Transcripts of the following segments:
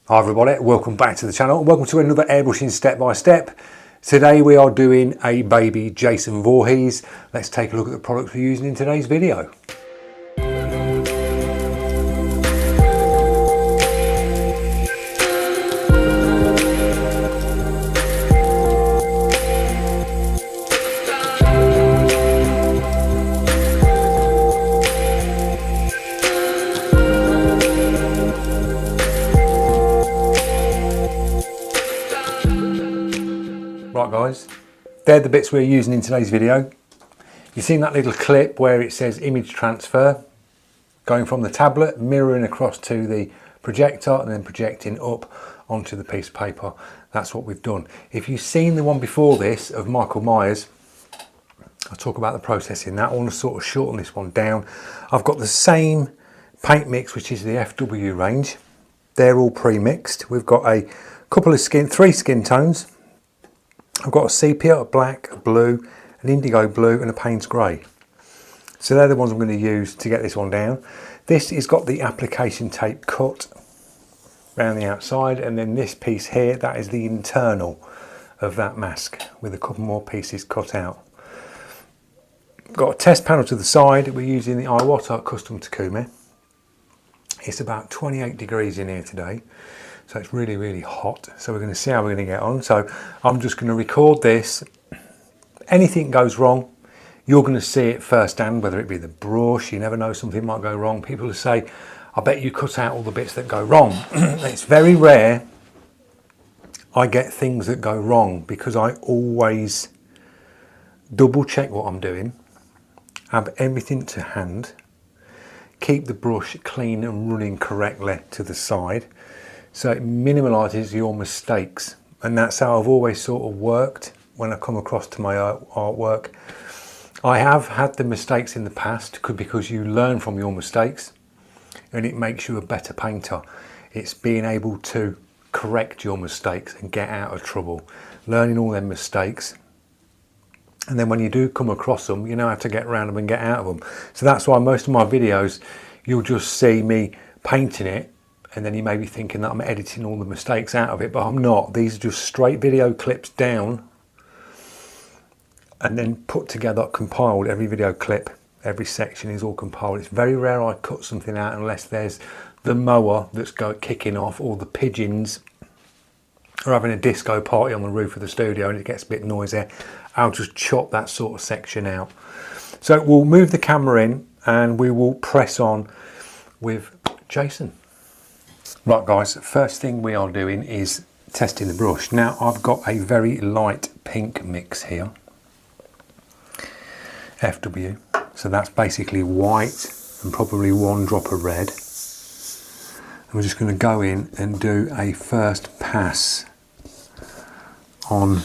Hi everybody, welcome back to the channel. Welcome to another airbrushing step by step. Today we are doing a Baby Jason Voorhees. Let's take a look at the products we're using in today's video. Right guys, they're the bits we're using in today's video. You've seen that little clip where it says image transfer, going from the tablet, mirroring across to the projector and then projecting up onto the piece of paper. That's what we've done. If you've seen the one before this of Michael Myers, I'll talk about the process in that. I want to sort of shorten this one down. I've got the same paint mix, which is the FW range. They're all pre-mixed. We've got a couple of three skin tones. I've got a sepia, a black, a blue, an indigo blue and a Payne's grey. So they're the ones I'm going to use to get this one down. This has got the application tape cut around the outside, and then this piece here, that is the internal of that mask with a couple more pieces cut out. Got a test panel to the side. We're using the Iwata Custom Takumi. It's about 28 degrees in here today. So it's really, really hot. So we're going to see how we're going to get on. So I'm just going to record this. Anything goes wrong, you're going to see it firsthand, whether it be the brush, you never know, something might go wrong. People will say, I bet you cut out all the bits that go wrong. It's very rare I get things that go wrong because I always double check what I'm doing, have everything to hand, keep the brush clean and running correctly to the side. So it minimalises your mistakes, and that's how I've always sort of worked when I come across to my artwork. I have had the mistakes in the past because you learn from your mistakes and it makes you a better painter. It's being able to correct your mistakes and get out of trouble, learning all them mistakes. And then when you do come across them, you know how to get around them and get out of them. So that's why most of my videos, you'll just see me painting it, and then you may be thinking that I'm editing all the mistakes out of it, but I'm not. These are just straight video clips down and then put together, compiled. Every video clip, every section is all compiled. It's very rare I cut something out unless there's the mower that's kicking off, or the pigeons are having a disco party on the roof of the studio and it gets a bit noisy. I'll just chop that sort of section out. So we'll move the camera in and we will press on with Jason. Right guys, first thing we are doing is testing the brush. Now I've got a very light pink mix here, FW, so that's basically white and probably one drop of red. And we're just going to go in and do a first pass on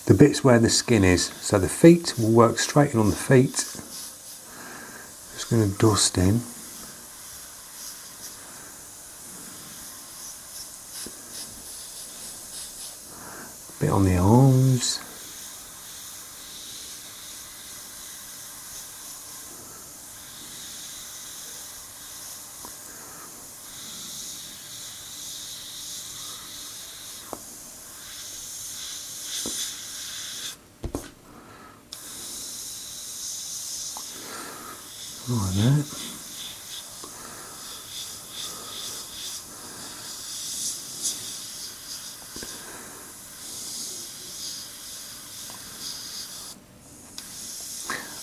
the bits where the skin is. So the feet, will work straight in on the feet. Just going to dust in. Bit on the arms. Like that.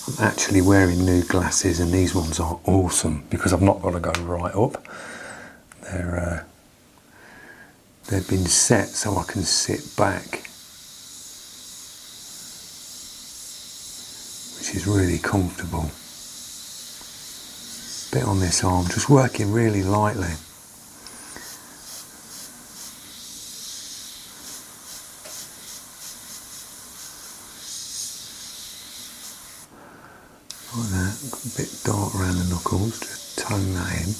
I'm actually wearing new glasses and these ones are awesome because I've not got to go right up. They've been set so I can sit back, which is really comfortable. Bit on this arm, just working really lightly. Like that, a bit dark around the knuckles, just tone that in.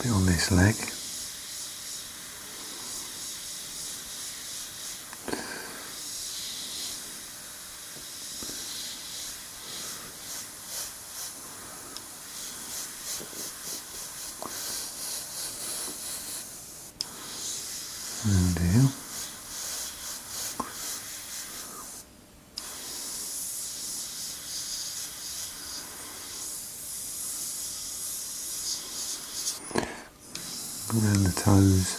Bit on this leg. And here. Around the toes.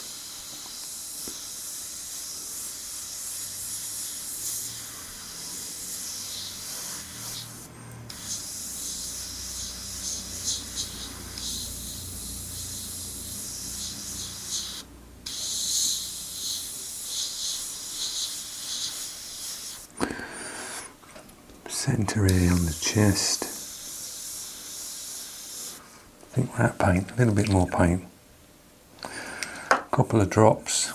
Centre here on the chest. I think that paint, a little bit more paint. Couple of drops.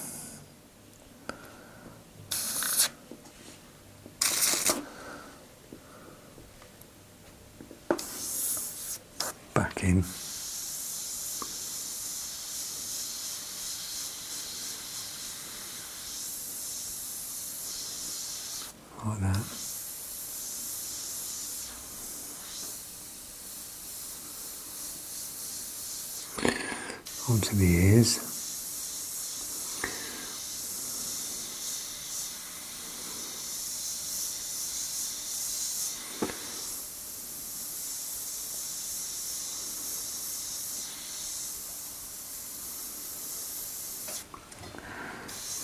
Back in. Like that. Onto the ears.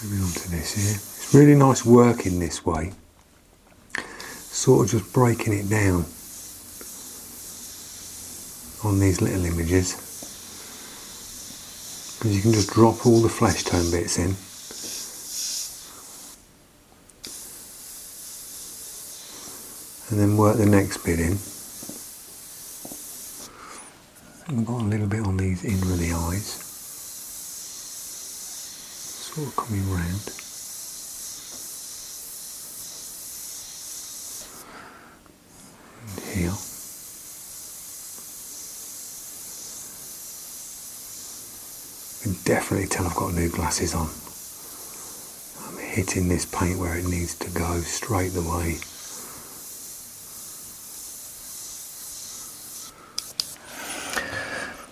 Moving on to this here. It's really nice working this way. Sort of just breaking it down on these little images. Because you can just drop all the flesh tone bits in. And then work the next bit in. We've got a little bit on these inner of the eyes. Sort of coming round. And here. You can definitely tell I've got new glasses on. I'm hitting this paint where it needs to go, straight away.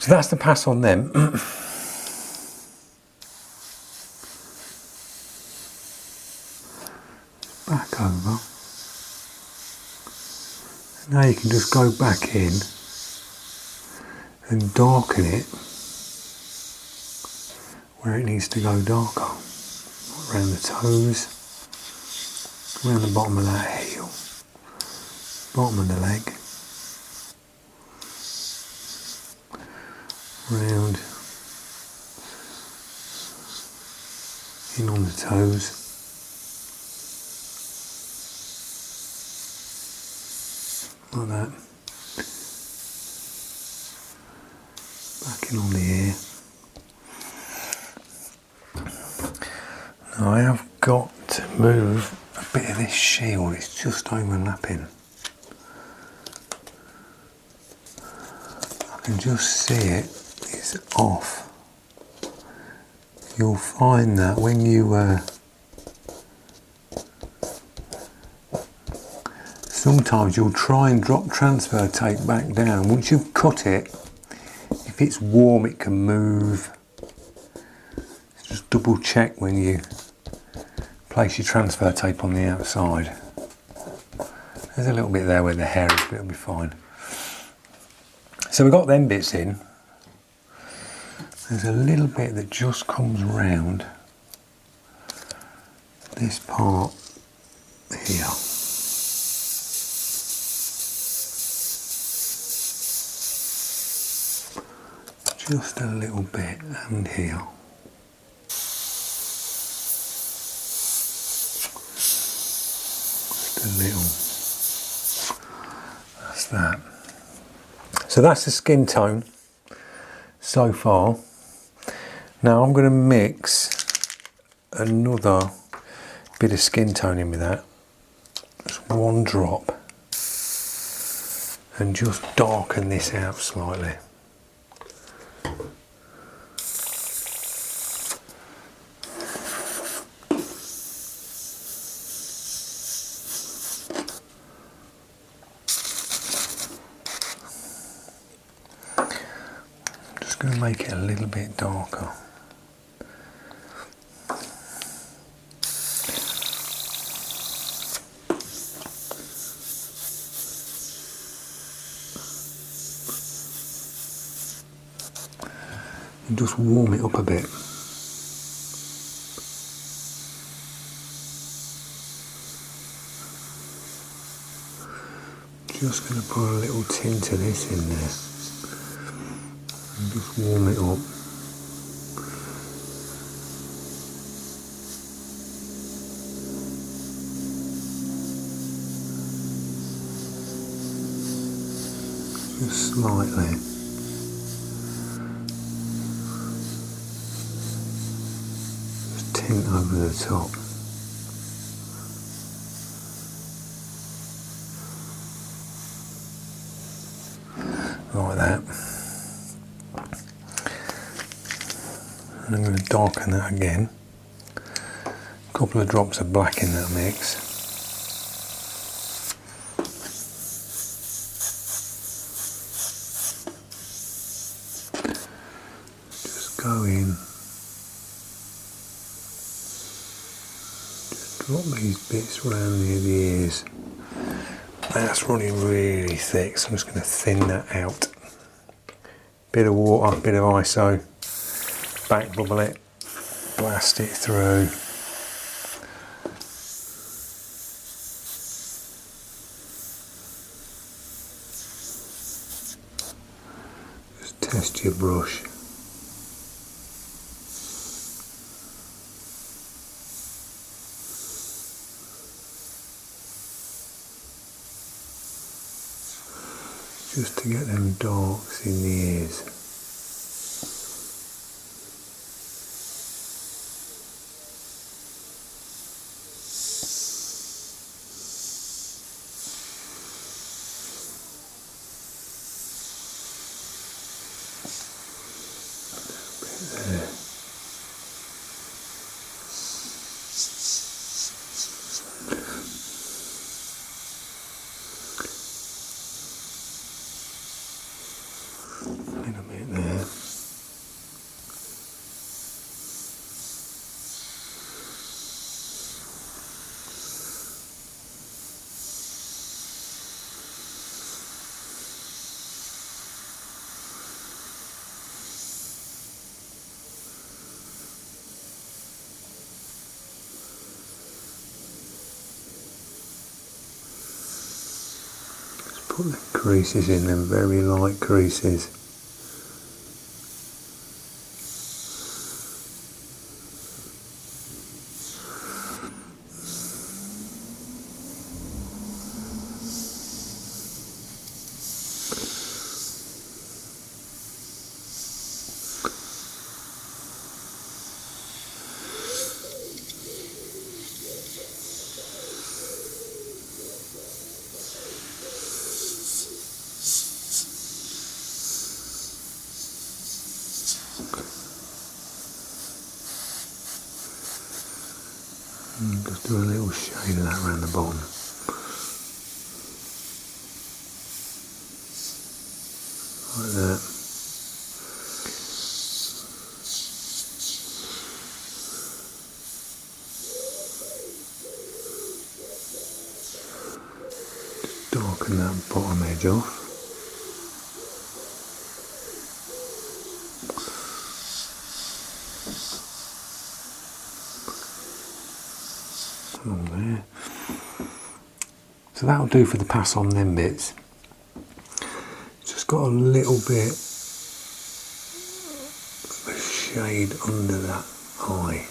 So that's the pass on them. Back over. Now you can just go back in and darken it where it needs to go darker. Around the toes, around the bottom of that heel, bottom of the leg, round in on the toes. Like that. Back in on the ear. Now I have got to move a bit of this shield, it's just overlapping. I can just see it, it's off. You'll find that when you sometimes you'll try and drop transfer tape back down. Once you've cut it, if it's warm it can move. Just double check when you place your transfer tape on the outside. There's a little bit there where the hair is, but it'll be fine. So we've got them bits in. There's a little bit that just comes round this part here. Just a little bit, and here. Just a little. That's that. So that's the skin tone so far. Now I'm going to mix another bit of skin tone in with that. Just one drop. And just darken this out slightly. Going to make it a little bit darker. and just warm it up a bit. Just going to put a little tint of this in there and just warm it up. Just slightly. Just tint over the top. Like that. And I'm going to darken that again. A couple of drops of black in that mix. Just go in. Just drop these bits round near the ears. That's running really thick, so I'm just going to thin that out. Bit of water, bit of ISO, back bubble it, blast it through. Just test your brush. Just to get them darks in the ears. Put the creases in, them very light creases. And just do a little shade of that around the bottom. Like that. Just darken that bottom edge off. Along there. So that'll do for the pass on them bits. Just got a little bit of a shade under that eye.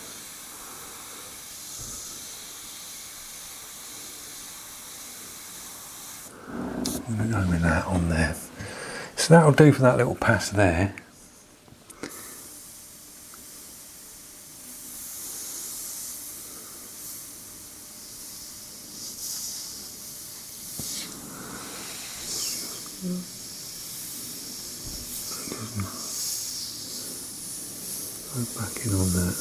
I'm going to go with that on there. So that'll do for that little pass there. Go back in on that.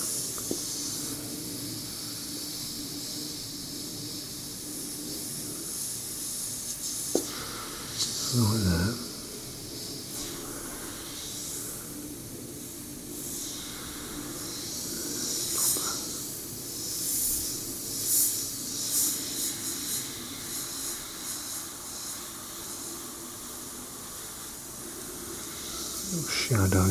Like that. Little shadow.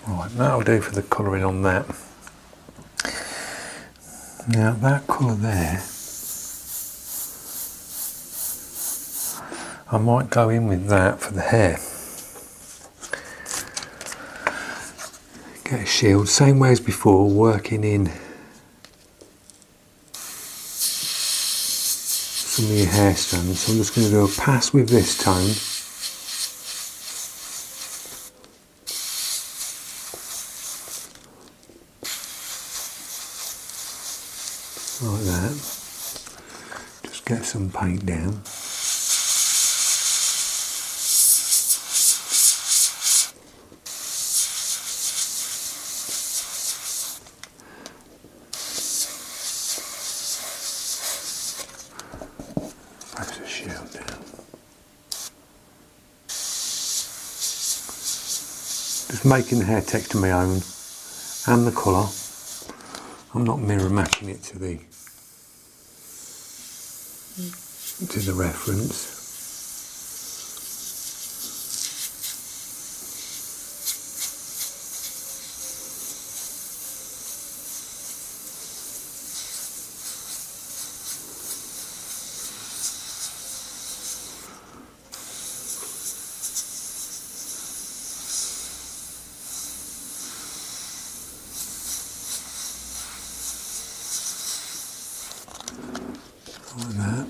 Right, that'll do for the colouring on that. Now that colour there, I might go in with that for the hair. Get a shield, same way as before, working in some of your hair strands. So I'm just going to do a pass with this tone. Like that. Just get some paint down. Press the shield down. Just making the hair texture my own and the colour. I'm not mirror matching it to the reference. Like that.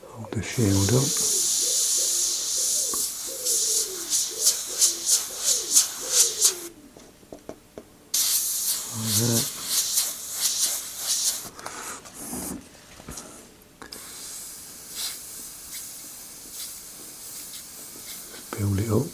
Hold the shield up. Like that. Build it up.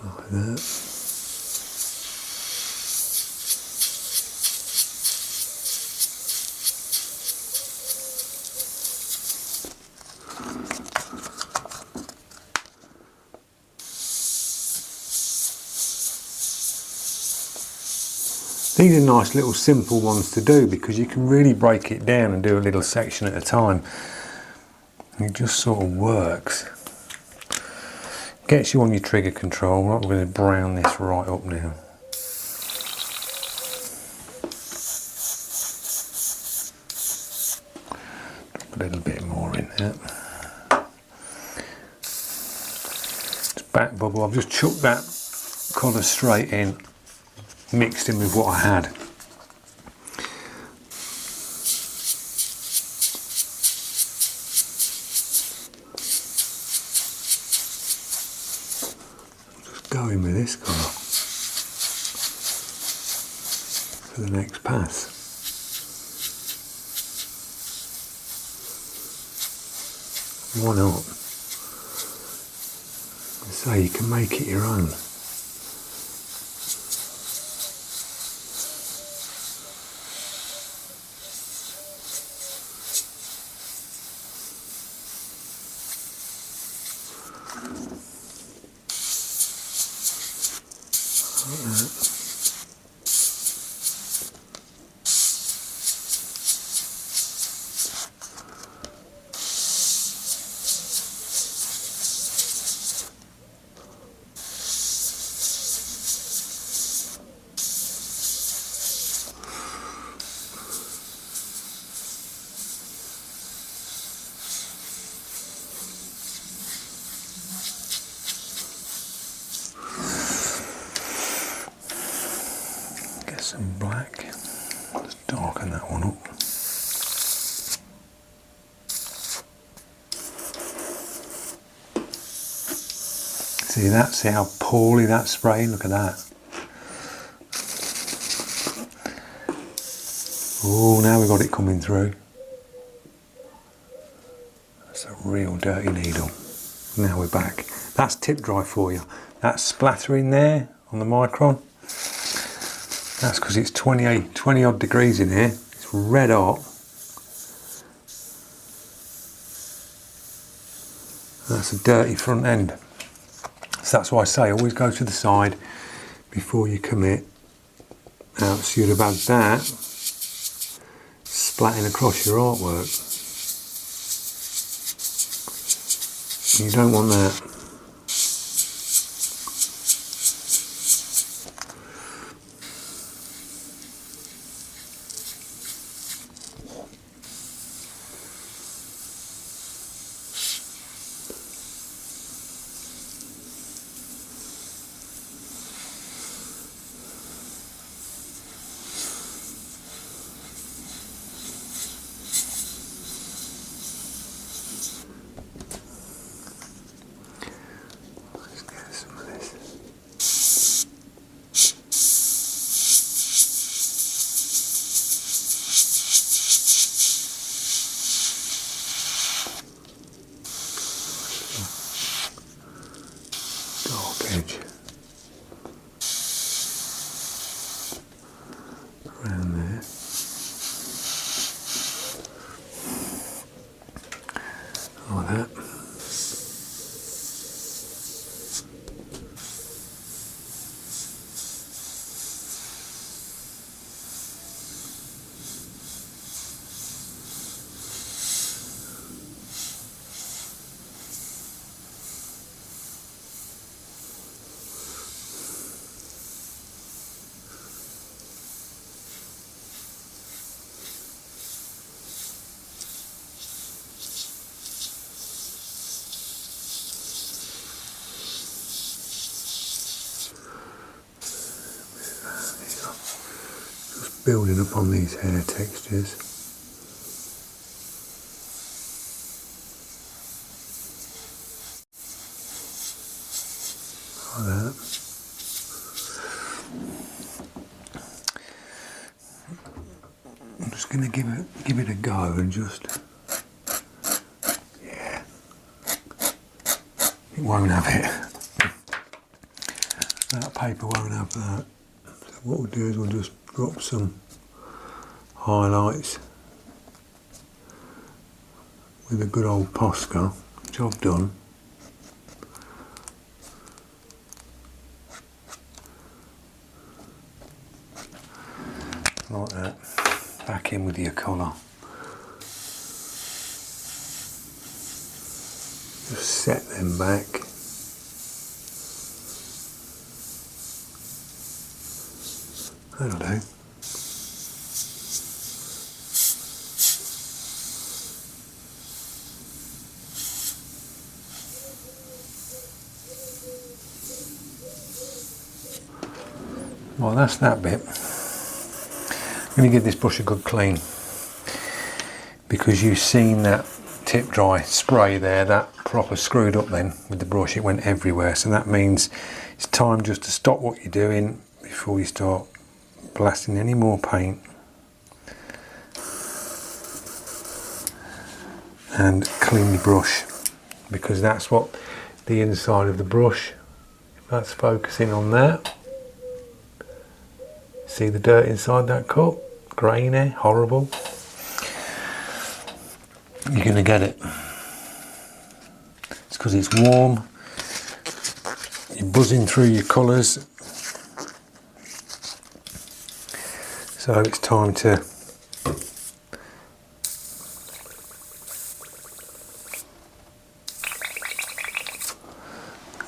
Like that. These are nice little simple ones to do because you can really break it down and do a little section at a time. It just sort of works. Gets you on your trigger control. Right, we're going to brown this right up now. Put a little bit more in there. Just back bubble. I've just chucked that colour straight in, mixed in with what I had. Going with this colour for the next pass. Why not? So you can make it your own. Some black, let's darken that one up. See that? See how poorly that's spraying? Look at that. Oh, now we've got it coming through. That's a real dirty needle. Now we're back. That's tip dry for you. That splattering there on the micron, that's because it's 20 odd degrees in here. It's red hot. That's a dirty front end. So that's why I say always go to the side before you commit. Else you'd have had that splatting across your artwork. You don't want that. Edge around there, like that. Building up on these hair textures. Like that. I'm just going to give it a go and just, yeah, it won't have it. That paper won't have that. So what we'll do is we'll just drop some highlights with a good old Posca, which I've done. Like that. Back in with your colour. Just set them back. That'll do. Well, that's that bit. I'm going to give this brush a good clean, because you've seen that tip dry spray there, that proper screwed up then with the brush. It went everywhere, so that means it's time just to stop what you're doing before you start blasting any more paint, and clean your brush, because that's what the inside of the brush, if that's focusing on that, see the dirt inside that cup, grainy, horrible, you're going to get it. It's because it's warm, you're buzzing through your colours. So it's time to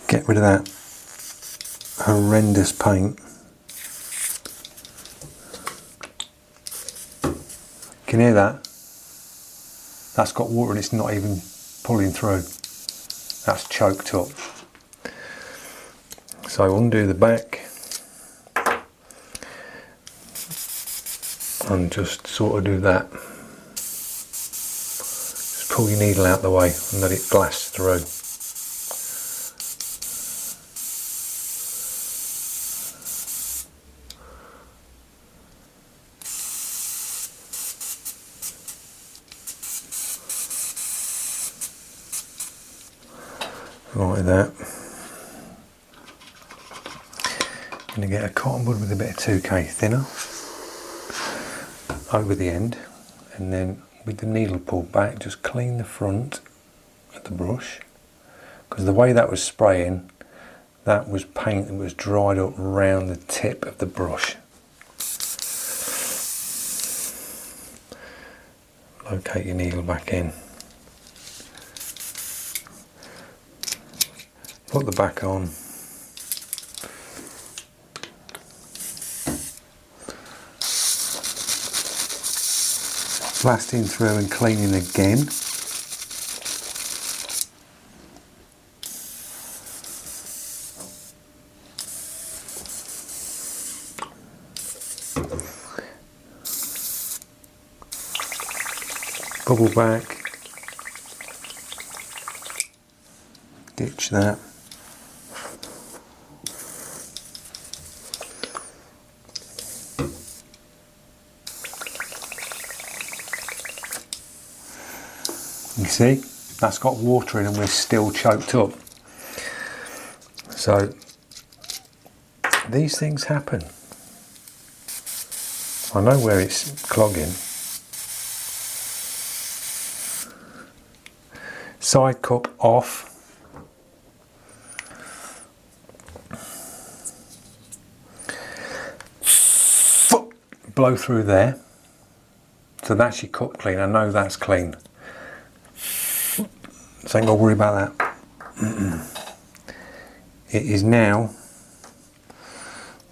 get rid of that horrendous paint. Can you hear that? That's got water and it's not even pulling through. That's choked up. So undo the back and just sort of do that. Just pull your needle out the way and let it blast through. Like that. I'm going to get a cotton bud with a bit of 2K thinner over the end, and then with the needle pulled back just clean the front of the brush, because the way that was spraying that was paint that was dried up around the tip of the brush. Locate your needle back in. Put the back on. Blasting through and cleaning again. Bubble back, ditch that. You see, that's got water in and we're still choked up. So these things happen. I know where it's clogging. Side cup off. Blow through there. So that's your cup clean. I know that's clean. So ain't got to worry about that. It is now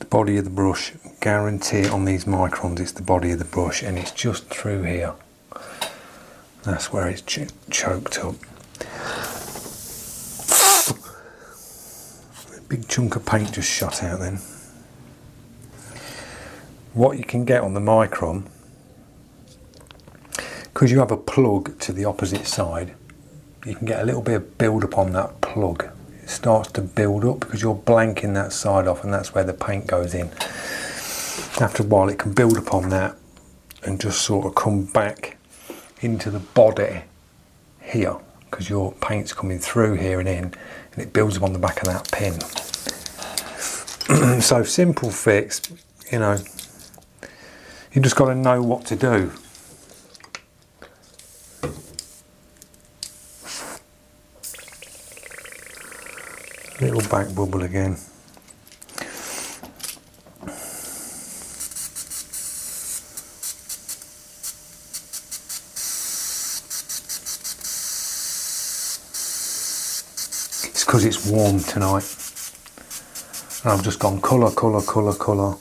the body of the brush. Guarantee on these microns it's the body of the brush, and it's just through here. That's where it's choked up. A big chunk of paint just shot out then. What you can get on the micron, because you have a plug to the opposite side, you can get a little bit of build up on that plug. It starts to build up because you're blanking that side off, and that's where the paint goes in. After a while it can build up on that and just sort of come back into the body here, because your paint's coming through here and in, and it builds up on the back of that pin. So simple fix, you know, you just got to know what to do. Little back bubble again. It's because it's warm tonight. And I've just gone colour, colour, colour, colour.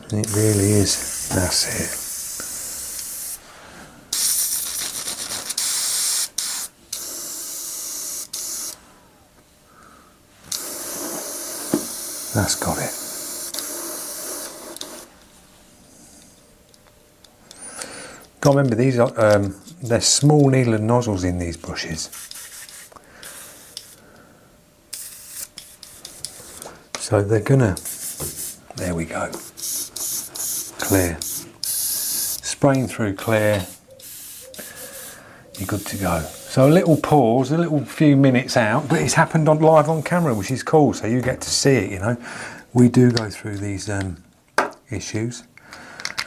And it really is. That's it. That's got it. Got to remember, these are there's small needle and nozzles in these brushes. So they're gonna, there we go, clear. Spraying through clear, you're good to go. So a little pause, a little few minutes out, but it's happened on live on camera, which is cool, so you get to see it, you know. We do go through these issues.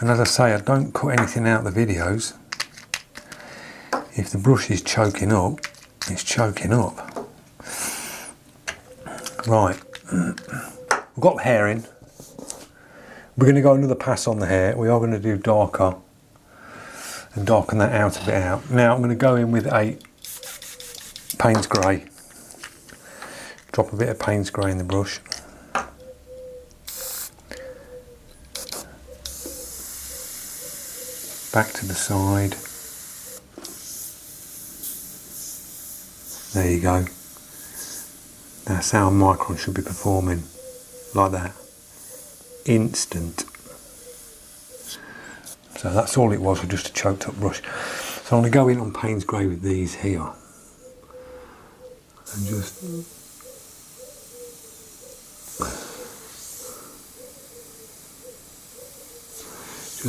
And as I say, I don't cut anything out of the videos. If the brush is choking up, it's choking up. Right, we've got the hair in. We're going to go another pass on the hair. We are going to do darker and darken that out a bit out. Now I'm going to go in with a Payne's Grey. Drop a bit of Payne's Grey in the brush. Back to the side. There you go. That's how a micron should be performing. Like that. Instant. So that's all it was, with just a choked up brush. So I'm going to go in on Payne's Grey with these here. And just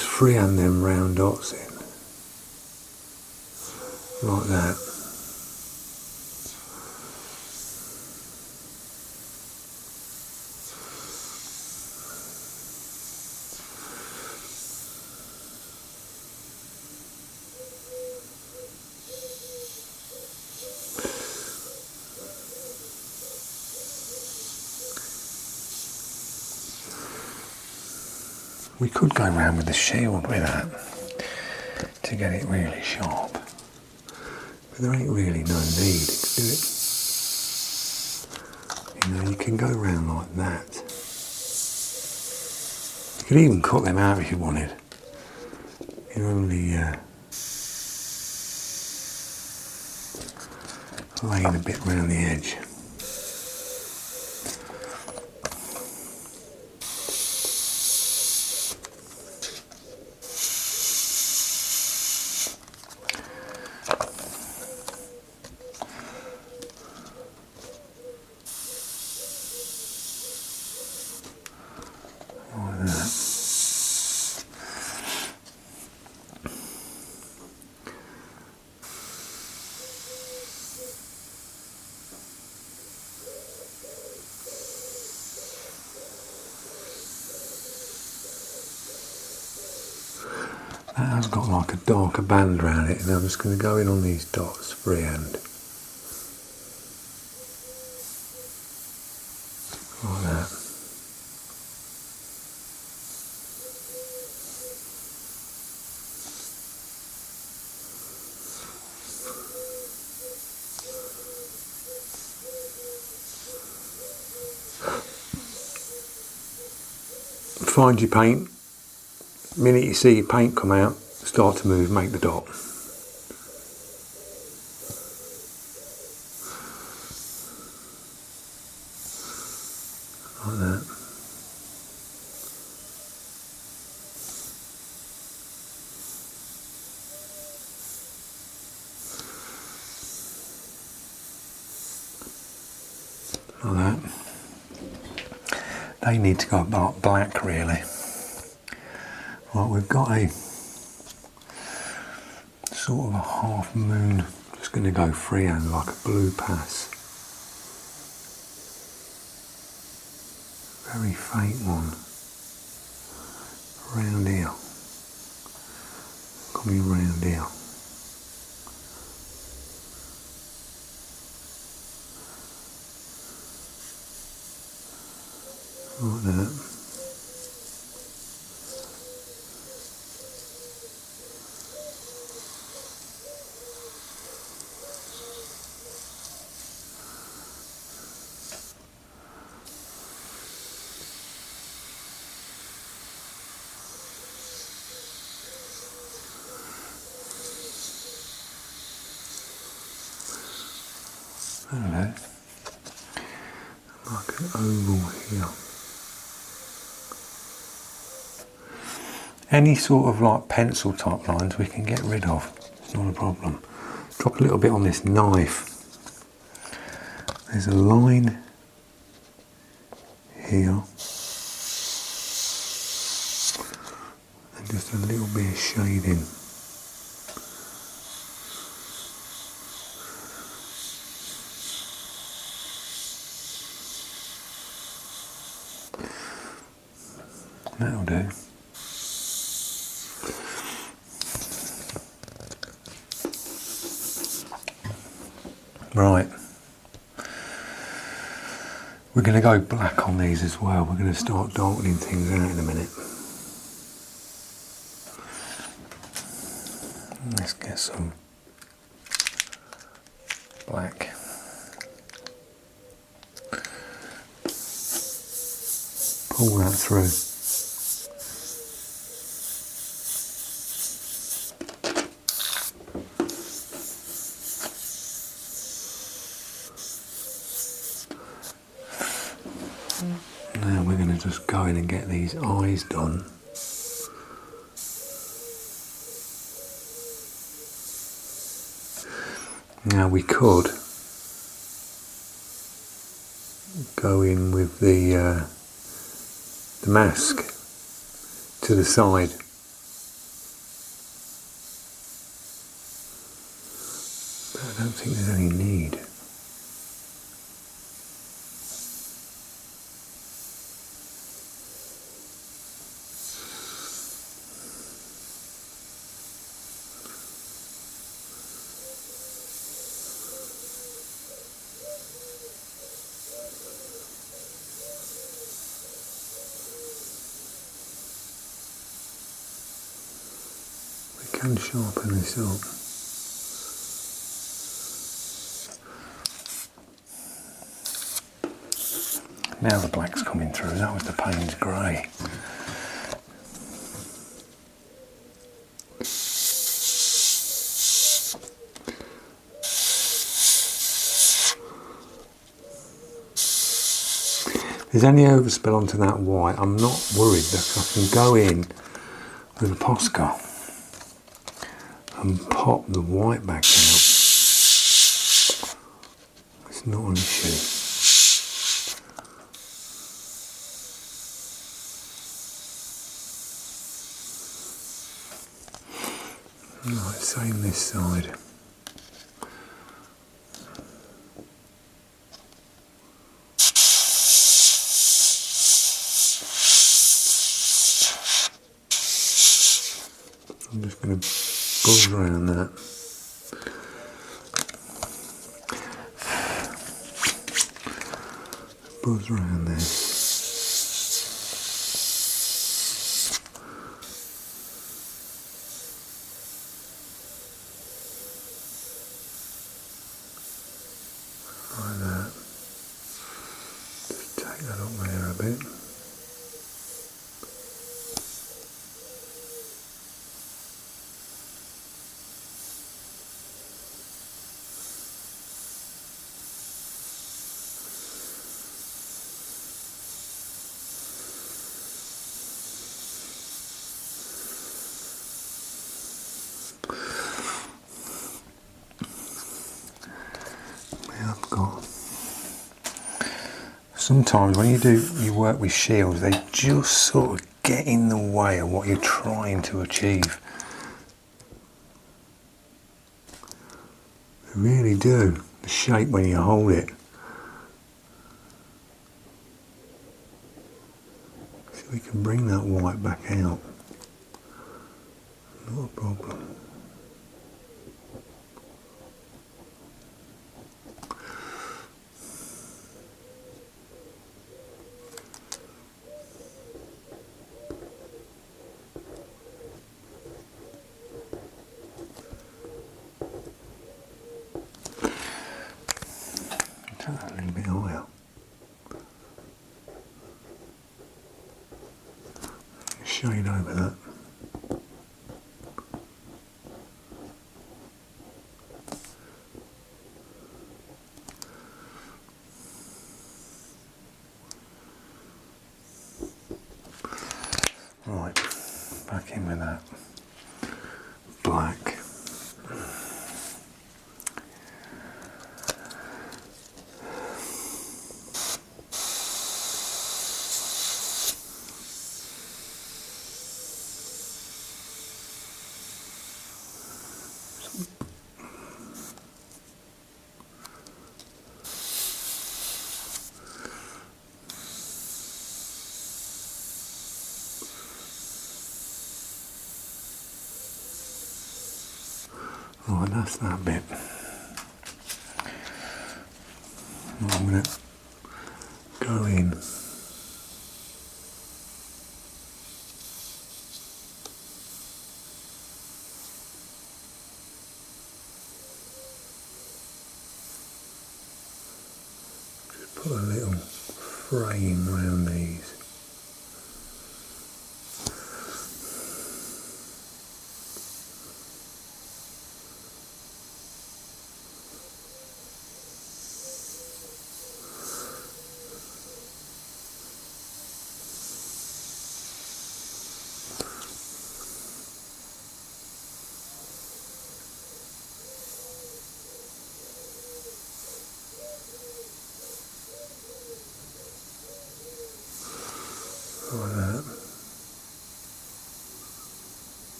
freehand them round dots in. Like that. We could go around with the shield with that to get it really sharp, but there ain't really no need to do it. You know, you can go around like that. You could even cut them out if you wanted. You're only laying a bit round the edge. That has got like a darker band around it, and I'm just going to go in on these dots freehand. Like that. Find your paint. The minute you see your paint come out, start to move, make the dot. Like that. Like that. They need to go black really. Right, we've got a sort of a half moon, just going to go freehand like a blue pass. Very faint one. Round here. Coming round here. Like that. Hello. Like an oval here. Any sort of like pencil type lines we can get rid of, it's not a problem. Drop a little bit on this knife. There's a line here and just a little bit of shading. That'll do. Right. We're going to go black on these as well. We're going to start darkening things out in a minute. Let's get some black. Pull that through. Now we're going to just go in and get these eyes done. Now we could go in with the mask to the side. But I don't think there's any need. Can sharpen this up. Now the black's coming through. That was the Payne's grey. If there's any overspill onto that white, I'm not worried that I can go in with a Posca and pop the white back out. It's not an issue. Right, same this side. I'm just going to buzz around that. Buzz around there. Like that. Just take that up there a bit. I've got. Sometimes when you do your work with shields, they just sort of get in the way of what you're trying to achieve. They really do. The shape when you hold it. So we can bring that white back out. Not a problem. Turn that a little bit higher. Shade over that. Right, back in with that black. Right, that's that bit. Right, I'm going to go in. Just put a little frame around these. Like that.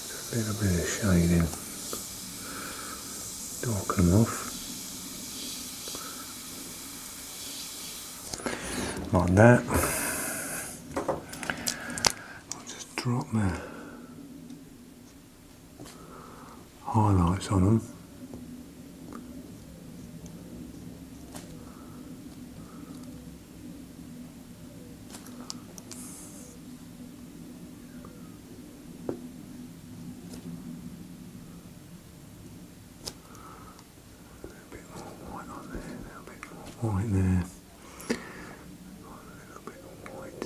Just a little bit of shading. Darken them off. Like that. I'll just drop my highlights on them. white there. A little bit of white.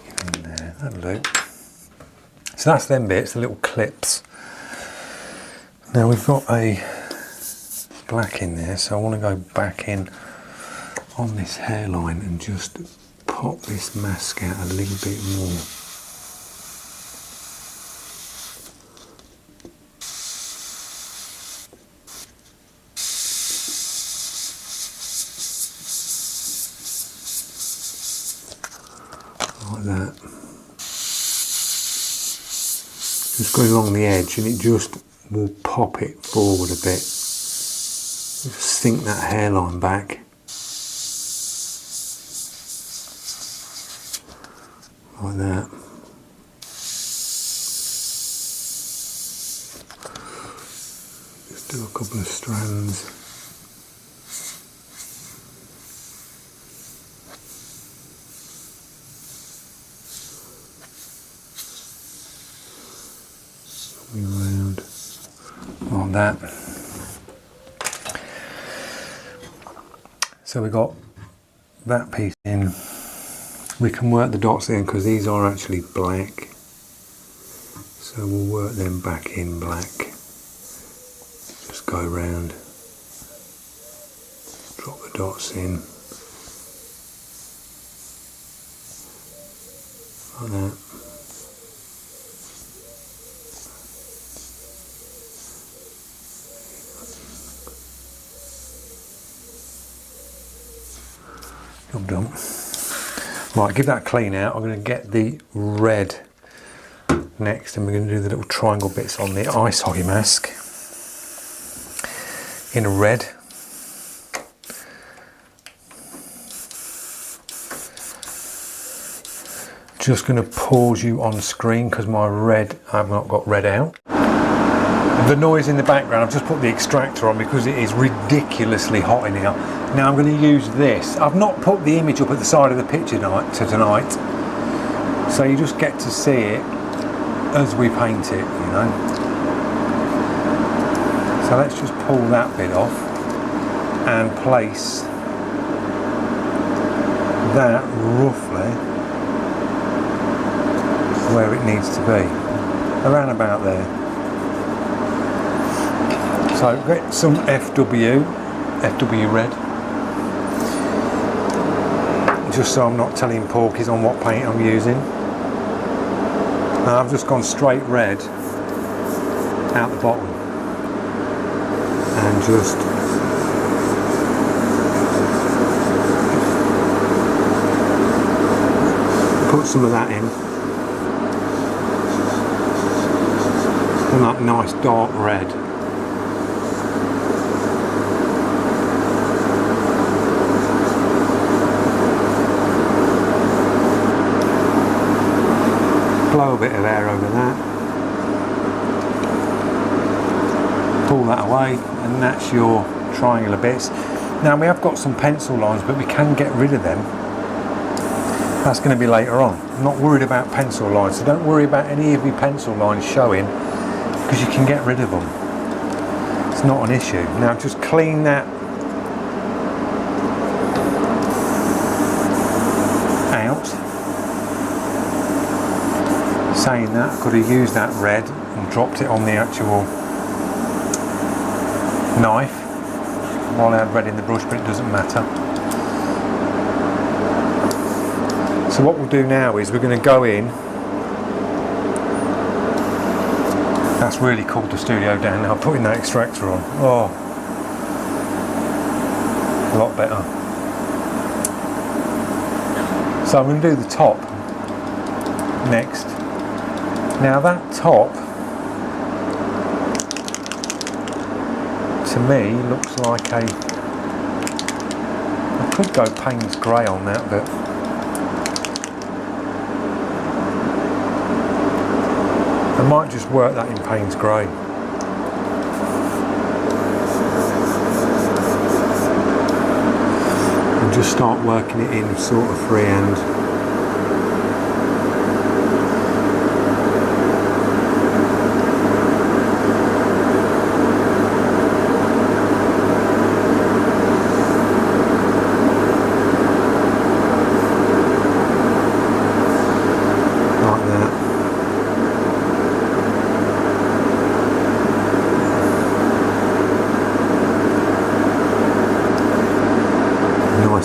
Get in there, that'll do. So that's them bits, the little clips. Now we've got a black in there, so I want to go back in on this hairline and just pop this mask out a little bit more. Like that. Just going along the edge, and it just will pop it forward a bit. Just sink that hairline back. Like that. Just do a couple of strands. Around like that. So we got that piece in. We can work the dots in because these are actually black. So we'll work them back in black. Just go around, drop the dots in. Like that. Job done. Right, give that a clean out. I'm going to get the red next, and we're going to do the little triangle bits on the ice hockey mask in a red. Just going to pause you on screen because my red, I've not got red out. The noise in the background, I've just put the extractor on because it is ridiculously hot in here. Now I'm going to use this. I've not put the image up at the side of the picture tonight, so you just get to see it as we paint it, you know. So let's just pull that bit off and place that roughly where it needs to be, around about there. So get some FW red, just so I'm not telling porkies on what paint I'm using. Now I've just gone straight red out the bottom and just put some of that in, and that nice dark red. Blow a bit of air over that, pull that away, and that's your triangular bits. Now we have got some pencil lines, but we can get rid of them. That's going to be later on. I'm not worried about pencil lines, so don't worry about any of your pencil lines showing, because you can get rid of them. It's not an issue. Now just clean that out. Saying that, I could have used that red and dropped it on the actual knife while I had red in the brush, but it doesn't matter. So what we'll do now is we're going to go in. That's really cooled the studio down now, putting that extractor on. Oh, a lot better. So I'm going to do the top next. Now that top, to me, looks like I could go Payne's Grey on that, but I might just work that in Payne's Grey. And just start working it in sort of freehand.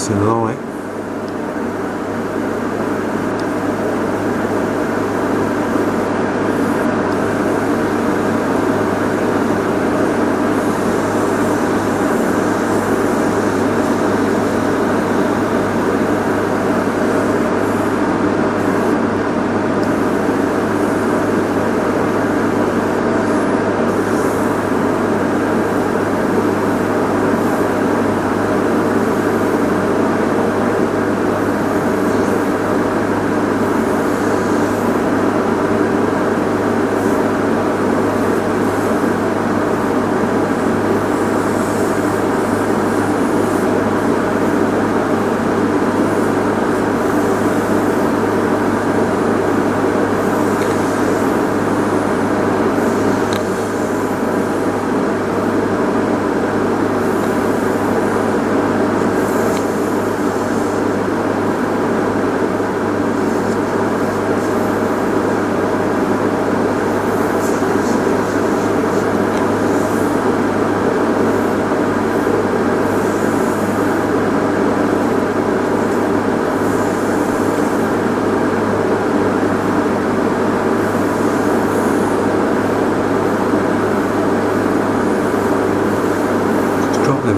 nice and light.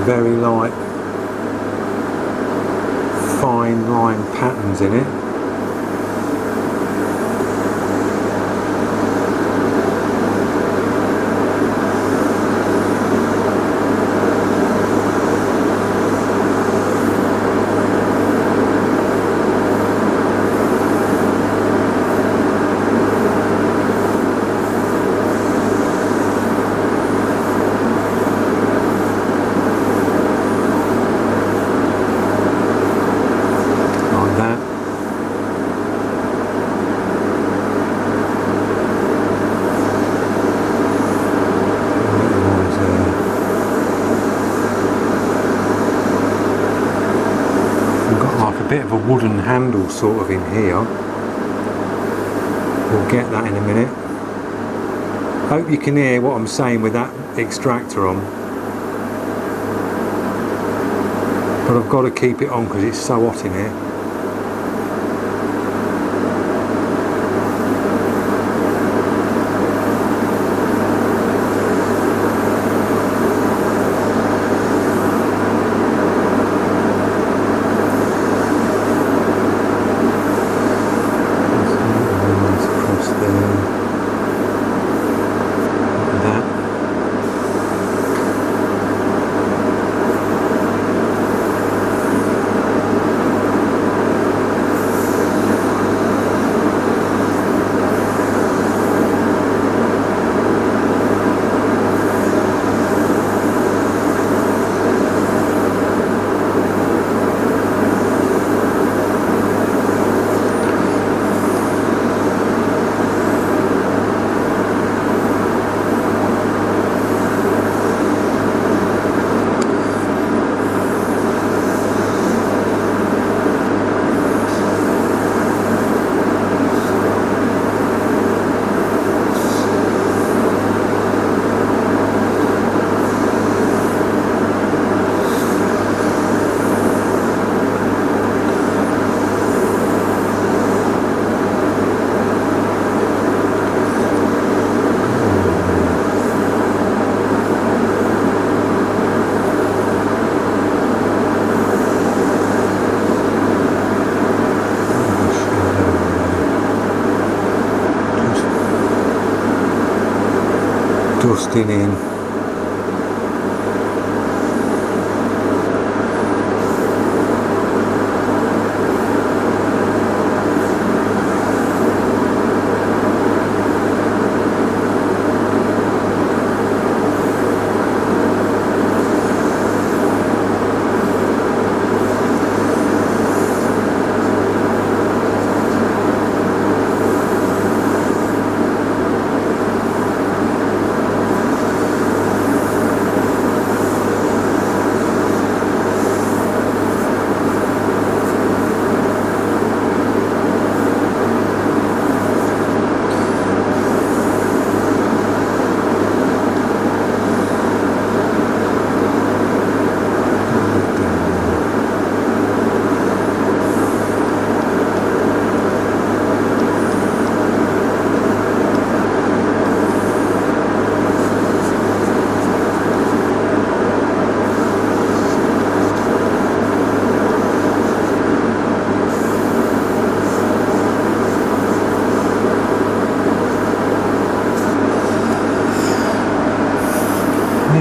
Very light fine line patterns in it. Bit of a wooden handle sort of in here. We'll get that in a minute. Hope you can hear what I'm saying with that extractor on, but I've got to keep it on because it's so hot in here. Dusting in.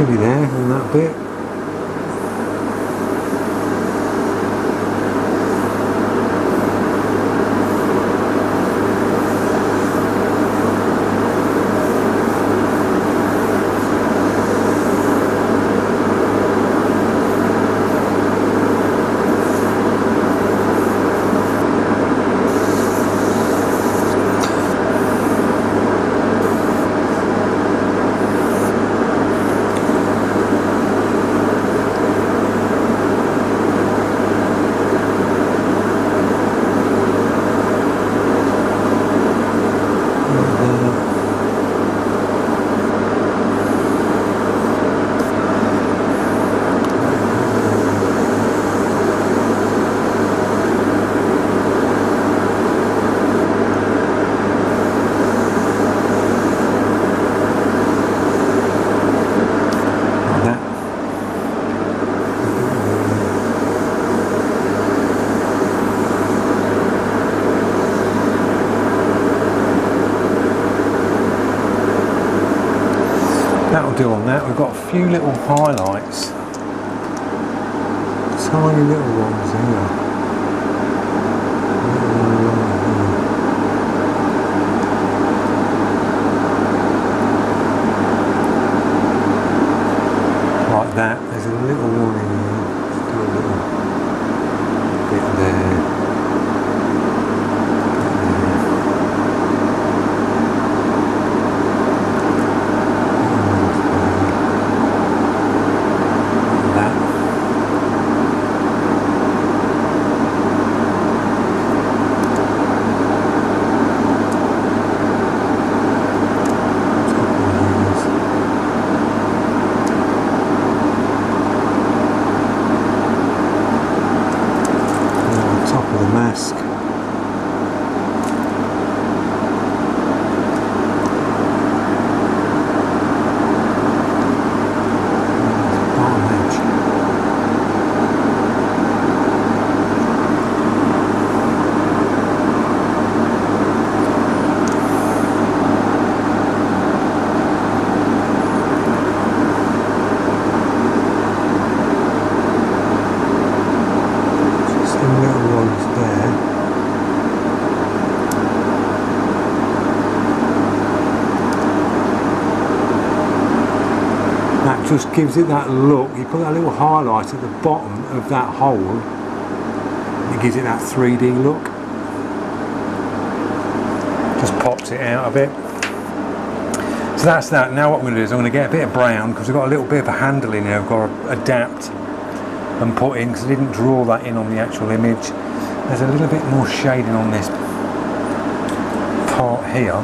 nearly there on that bit. That'll do on that. We've got a few little highlights, tiny little ones here. Like that. There's a little one in here. Just do a little bit there. Just gives it that look. You put that little highlight at the bottom of that hole, it gives it that 3D look. Just pops it out a bit. So that's that. Now what I'm going to do is I'm going to get a bit of brown, because I've got a little bit of a handle in here I've got to adapt and put in, because I didn't draw that in on the actual image. There's a little bit more shading on this part here.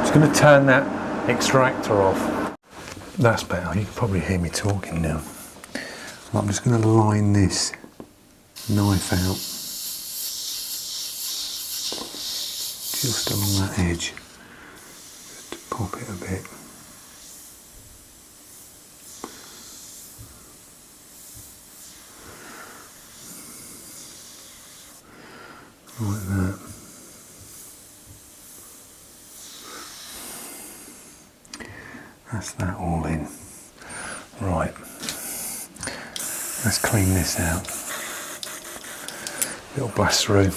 Just going to turn that extractor off. That's better. You can probably hear me talking now. I'm just going to line this knife out just along that edge, just to pop it a bit. Like that. That's that all in. Right, let's clean this out. Little blast through.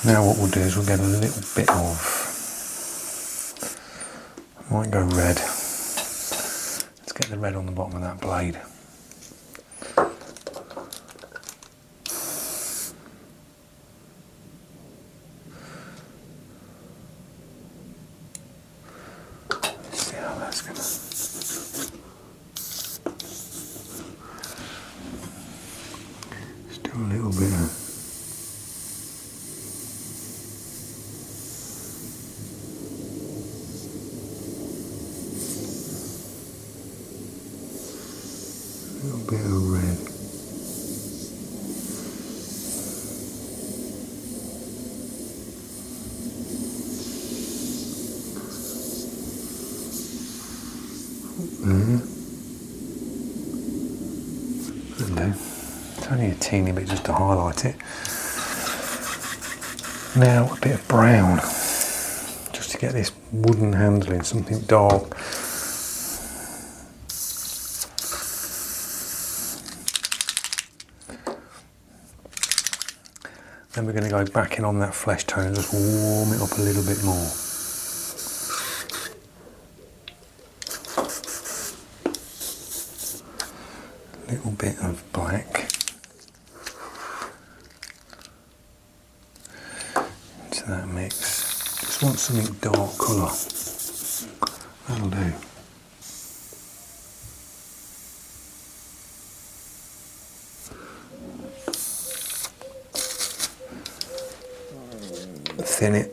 Now what we'll do is we'll get a little bit of, I might go red. Let's get the red on the bottom of that blade. It's only a teeny bit just to highlight it. Now a bit of brown, just to get this wooden handle in, something dark. Then we're going to go back in on that flesh tone and just warm it up a little bit more. A little bit of black into that mix. Just want something dark colour. That'll do. Thin it.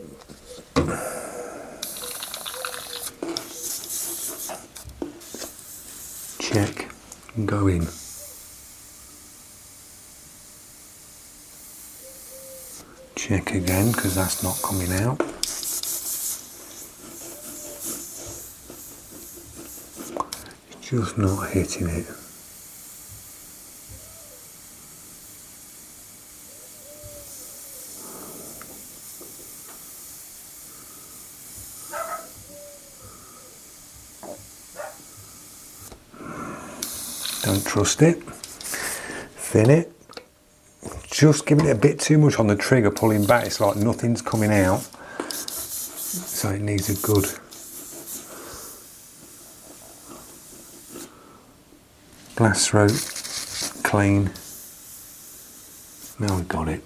Check and go in. Check again because that's not coming out. It's just not hitting it. Don't trust it. Thin it. Just giving it a bit too much on the trigger, pulling back. It's like nothing's coming out. So it needs a good glass throat, clean. Now we've got it.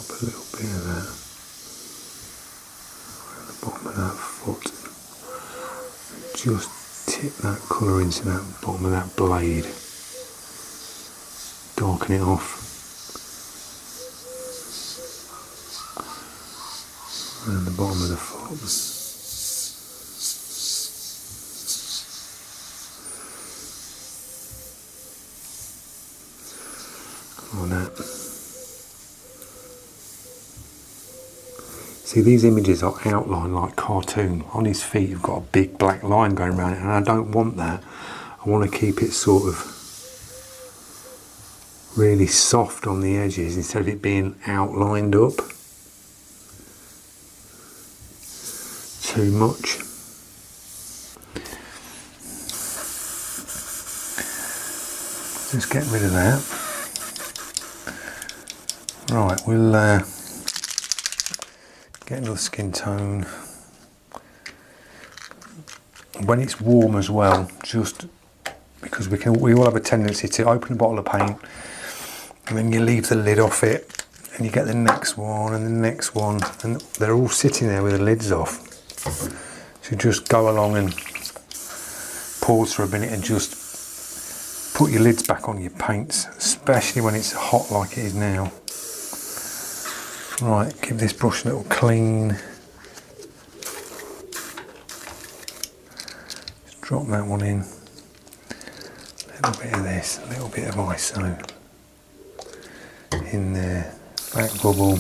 A little bit of that around the bottom of that foot. Just tip that colour into that bottom of that blade. Darken it off. Around the bottom of the foot. Like that. See, these images are outlined like cartoon. On his feet you've got a big black line going around it, and I don't want that. I want to keep it sort of really soft on the edges instead of it being outlined up too much. Just get rid of that. Right, we'll get another skin tone. When it's warm as well, just because we all have a tendency to open a bottle of paint and then you leave the lid off it and you get the next one and the next one, and they're all sitting there with the lids off. So just go along and pause for a minute and just put your lids back on your paints, especially when it's hot like it is now. Right, give this brush a little clean. Just drop that one in. A little bit of this, a little bit of ISO in there. Back bubble.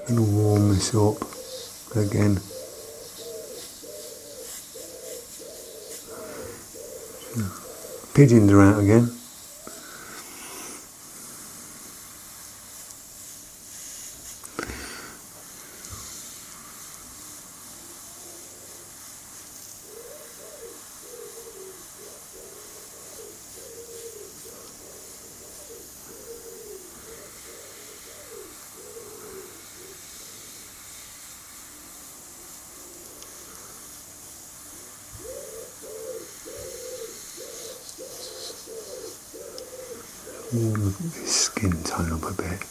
I'm going to warm this up again. Pigeons are out again. Warm this skin tone up a bit.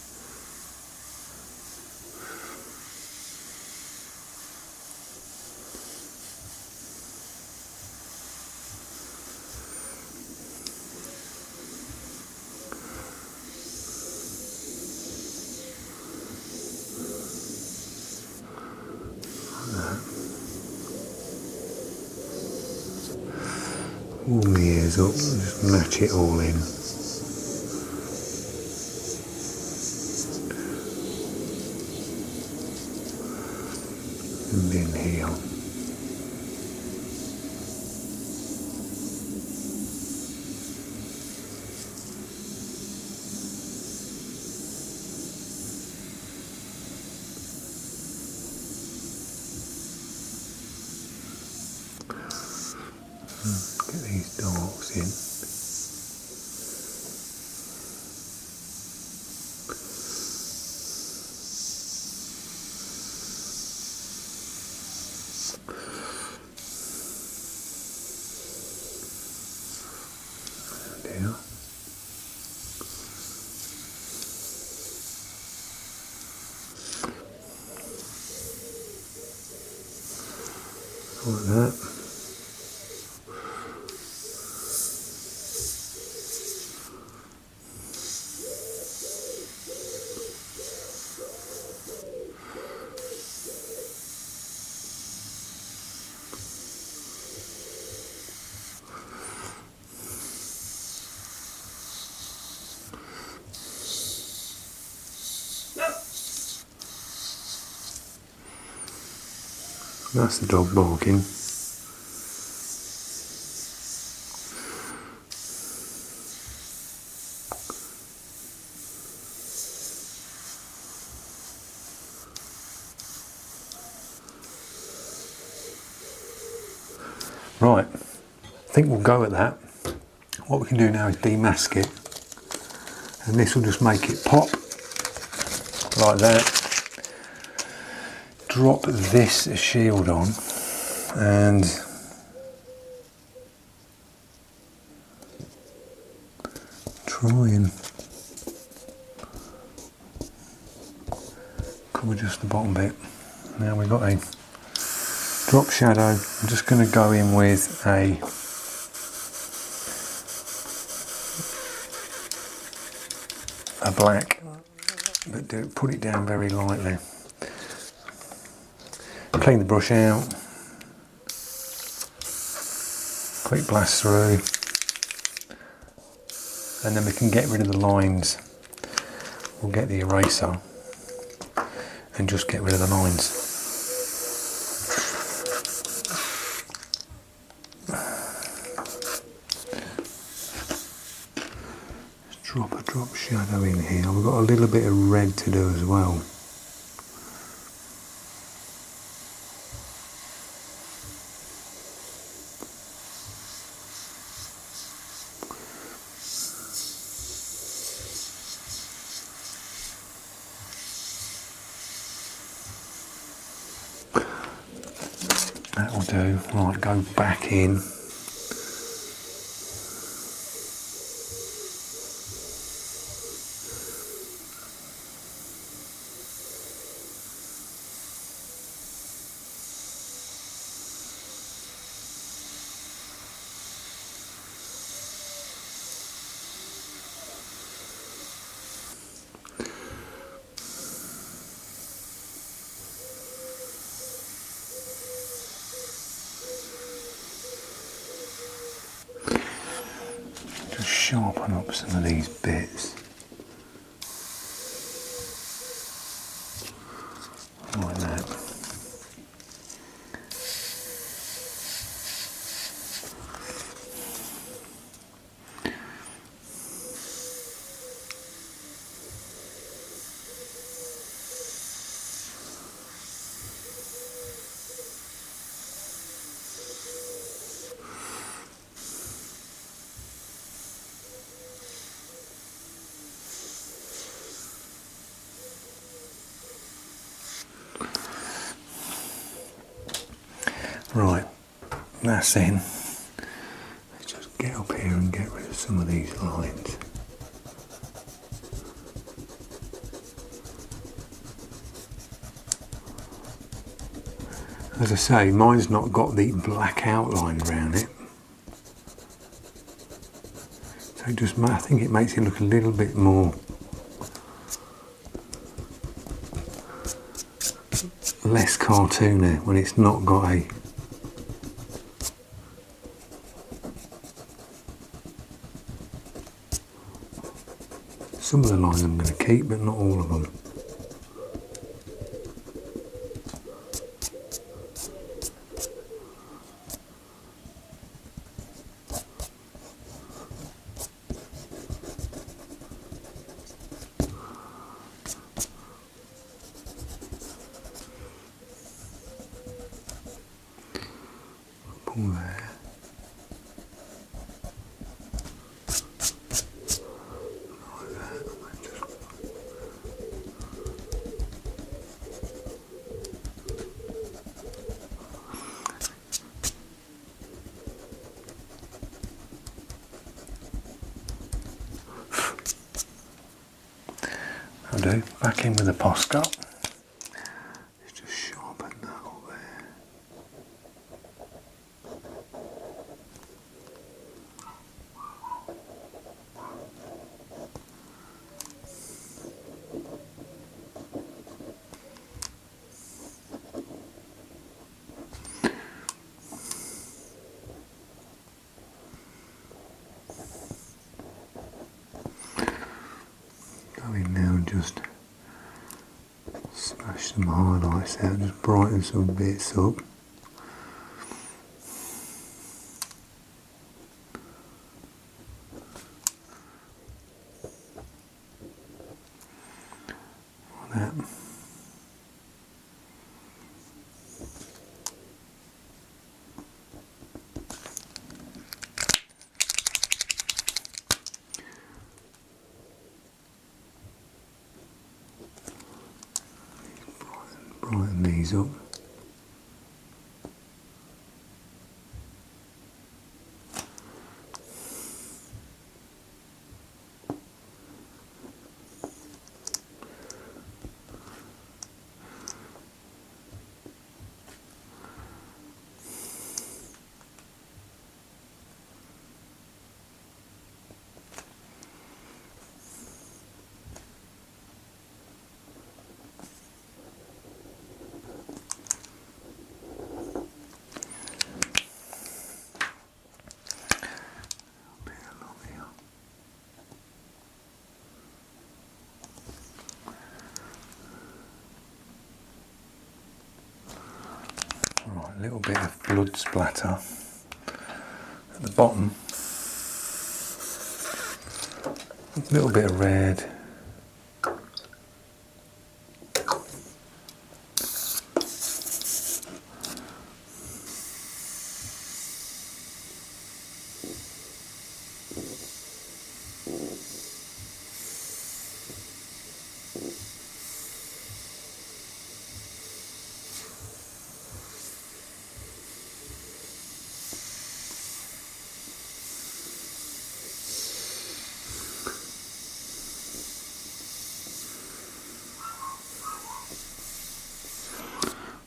warm the ears up, just match it all in. And in here. Get these darks in. There. Like that. That's the dog barking. Right, I think we'll go at that. What we can do now is demask it, and this will just make it pop like that. Drop this shield on and try and cover just the bottom bit. Now we've got a drop shadow. I'm just going to go in with a black, but put it down very lightly. Clean the brush out, quick blast through, and then we can get rid of the lines. We'll get the eraser and just get rid of the lines. Just drop a drop shadow in here. We've got a little bit of red to do as well. That will do. Right, go back in. Sharpen up some of these bits like that. Right, that's in. Let's just get up here and get rid of some of these lines. As I say, mine's not got the black outline around it. So it just, I think it makes it look a little bit more less cartoony when it's not got a Some of the lines I'm going to keep, but not all of them. Pull there. I'll do. Back in with the Posca. Just sharpen that up there. Go in now and just smash some highlights out, just brighten some bits up. Like that. Brighten these up. A little bit of blood splatter at the bottom, a little bit of red,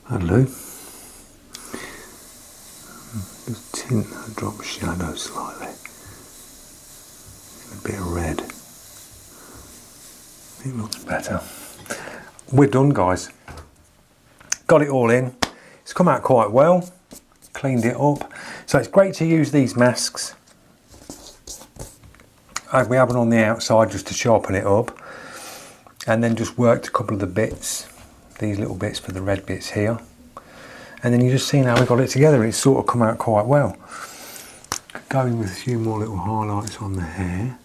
hello. Just tint that drop shadow slightly. A bit of red. It looks better. We're done, guys. Got it all in. It's come out quite well. Cleaned it up. So it's great to use these masks. We have one on the outside just to sharpen it up. And then just worked a couple of the bits. These little bits for the red bits here, and then you just seen how we got it together. It's sort of come out quite well. Going with a few more little highlights on the hair,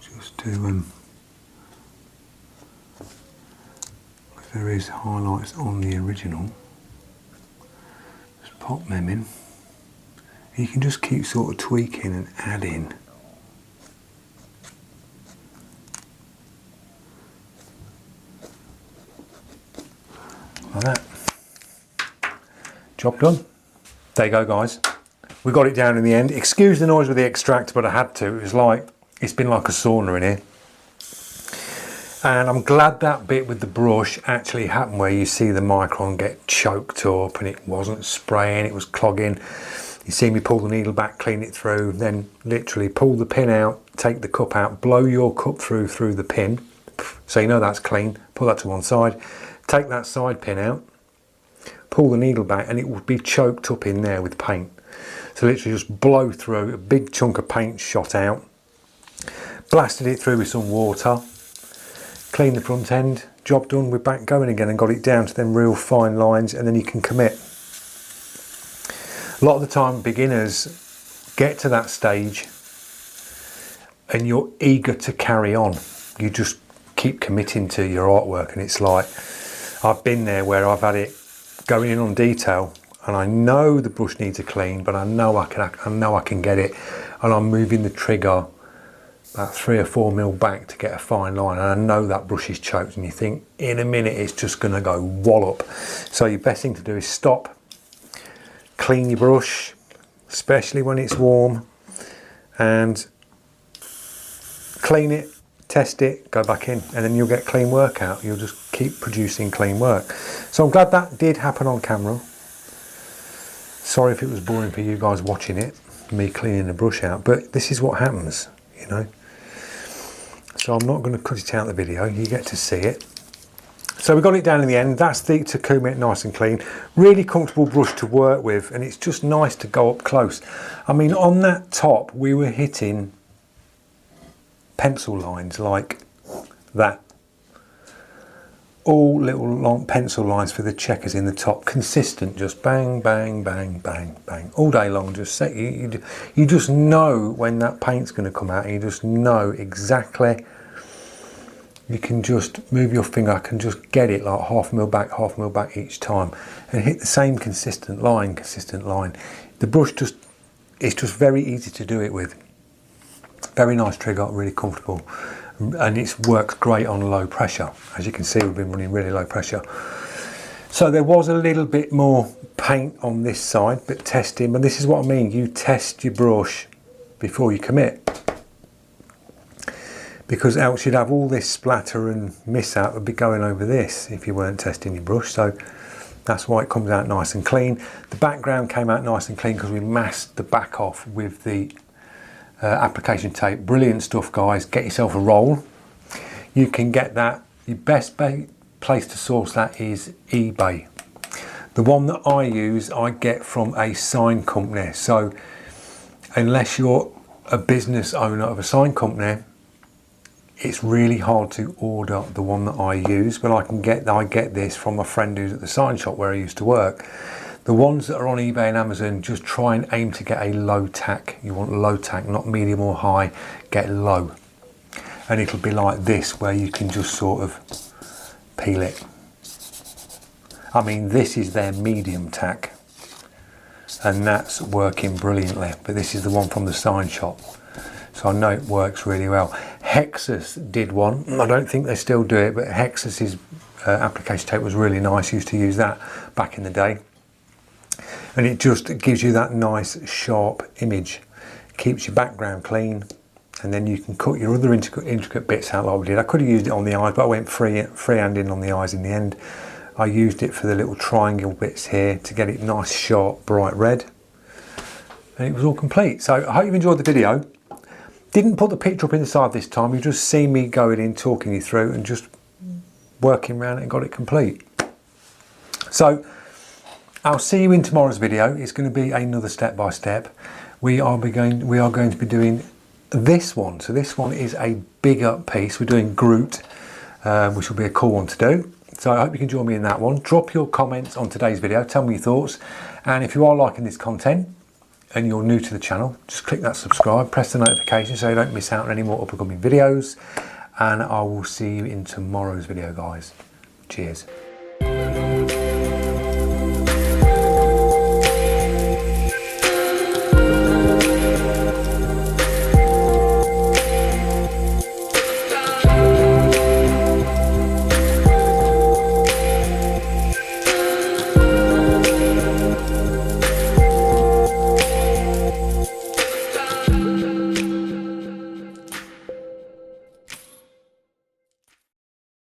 just to if there is highlights on the original, just pop them in. You can just keep sort of tweaking and adding. Like that. Job done. There you go, guys. We got it down in the end. Excuse the noise with the extractor, but I had to. It was like, it's been like a sauna in here. And I'm glad that bit with the brush actually happened where you see the micron get choked up and it wasn't spraying, it was clogging. You see me pull the needle back, clean it through, then literally pull the pin out, take the cup out, blow your cup through the pin. So you know that's clean. Put that to one side. Take that side pin out, pull the needle back, and it would be choked up in there with paint. So literally just blow through, a big chunk of paint shot out, blasted it through with some water, cleaned the front end, job done, we're back going again and got it down to them real fine lines, and then you can commit. A lot of the time beginners get to that stage and you're eager to carry on. You just keep committing to your artwork, and it's like, I've been there where I've had it going in on detail and I know the brush needs a clean, but I know I can get it, and I'm moving the trigger about 3 or 4 mil back to get a fine line, and I know that brush is choked, and you think in a minute it's just going to go wallop. So your best thing to do is stop, clean your brush, especially when it's warm, and clean it, test it, go back in, and then you'll get clean work out. You'll just keep producing clean work. So I'm glad that did happen on camera. Sorry if it was boring for you guys watching it, me cleaning the brush out, but this is what happens, you know. So I'm not going to cut it out of the video, you get to see it. So we got it down in the end. That's the Takumi, nice and clean. Really comfortable brush to work with, and it's just nice to go up close. I mean, on that top we were hitting pencil lines like that. All little long pencil lines for the checkers in the top, consistent, just bang, bang, bang, bang, bang, all day long. Just set you just know when that paint's going to come out, and you just know exactly. You can just move your finger, I can just get it like half mil back each time, and hit the same consistent line. The brush it's just very easy to do it with. Very nice trigger, really comfortable. And it works great on low pressure. As you can see, we've been running really low pressure. So there was a little bit more paint on this side, but testing, but this is what I mean, you test your brush before you commit, because else you'd have all this splatter and miss out would be going over this if you weren't testing your brush. So that's why it comes out nice and clean. The background came out nice and clean because we masked the back off with the application tape. Brilliant stuff, guys. Get yourself a roll. You can get that. Your best place to source that is eBay. The one that I use, I get from a sign company. So unless you're a business owner of a sign company, it's really hard to order the one that I use. But I get this from a friend who's at the sign shop where I used to work. The ones that are on eBay and Amazon, just try and aim to get a low tack. You want low tack, not medium or high, get low. And it'll be like this, where you can just sort of peel it. I mean, this is their medium tack, and that's working brilliantly. But this is the one from the sign shop, so I know it works really well. Hexus did one. I don't think they still do it, but Hexus's application tape was really nice. Used to use that back in the day. And it just gives you that nice sharp image, keeps your background clean, and then you can cut your other intricate bits out like we did. I could have used it on the eyes, but I went freehanding on the eyes in the end. I used it for the little triangle bits here to get it nice, sharp, bright red, and it was all complete. So I hope you've enjoyed the video. Didn't put the picture up inside this time, you just see me going in, talking you through, and just working around it and got it complete. So I'll see you in tomorrow's video. It's going to be another step by step. We are going to be doing this one. So this one is a bigger piece. We're doing Groot, which will be a cool one to do. So I hope you can join me in that one. Drop your comments on today's video. Tell me your thoughts. And if you are liking this content and you're new to the channel, just click that subscribe, press the notification so you don't miss out on any more upcoming videos. And I will see you in tomorrow's video, guys. Cheers.